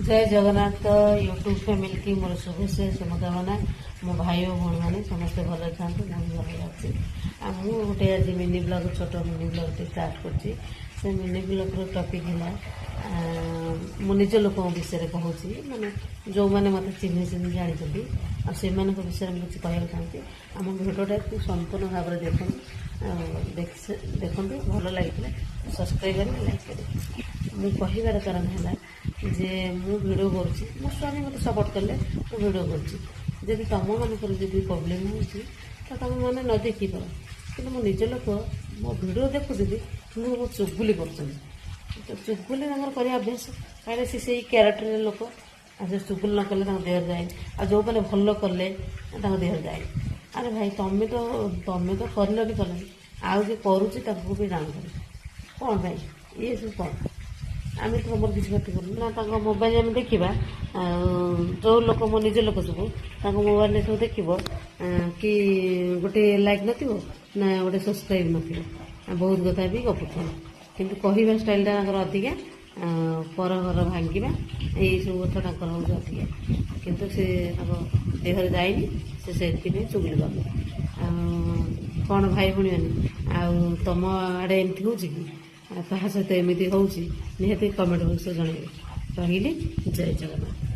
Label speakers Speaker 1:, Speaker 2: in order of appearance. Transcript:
Speaker 1: जय Jagannath YouTube family की मोर शुभेच्छा शुभकामना मो भाई और भाई मैंने समस्ते भल था भल अच्छी मुझे गोटे आज मिनी ब्लग छोट मिनी ब्लग स्टार्ट कर मिनी ब्लग टपिक है मो निज लोक विषय कहूँ माने जो मैंने मत चिन्ह चिन्ह जानते से विषय में कुछ कहना चाहती आम भिडियोटा संपूर्ण भाव में देखते भल लगे सब्सक्राइब करें लाइक करें मु कहबार कारण है जे मु भिडियो करुँची मो स्वामी मत सपोर्ट कले मु भिडियो करुँची तुम मानक प्रोब्लेम हो तुम मैंने न देखिपार कि मो निज लोक मो भिडियो देखुदी मो चुगुली कर चुगुली कर अभ्यास कहीं से क्यारेक्टर लोक से चुगुल न कले देह जाए आ जो मैंने भल कले देह जाए अरे भाई तुम्हें तो कर भी कल आउ जे करुच्ची भी डाउन कर कौन भाई ये सब कौन आम तो तुम किसी क्षति करूँ मोबाइल आम देखा जो लोक मो निज लोक सब मोबाइल सब देख कि गोटे लाइक ना गोटे सब्सक्राइब बहुत कथा भी गपुथ कितु कहवा स्टाइलटा अधिका पर घर भांगा यही सब कथा हूँ अधिका कितु से देह जाए से चुगली कर कौन भाई भाई मैंने तुम आड़े एमती हो क्या सहित एमती हो निहती कमेंट बक्स जनइबे रही जय जगन्नाथ।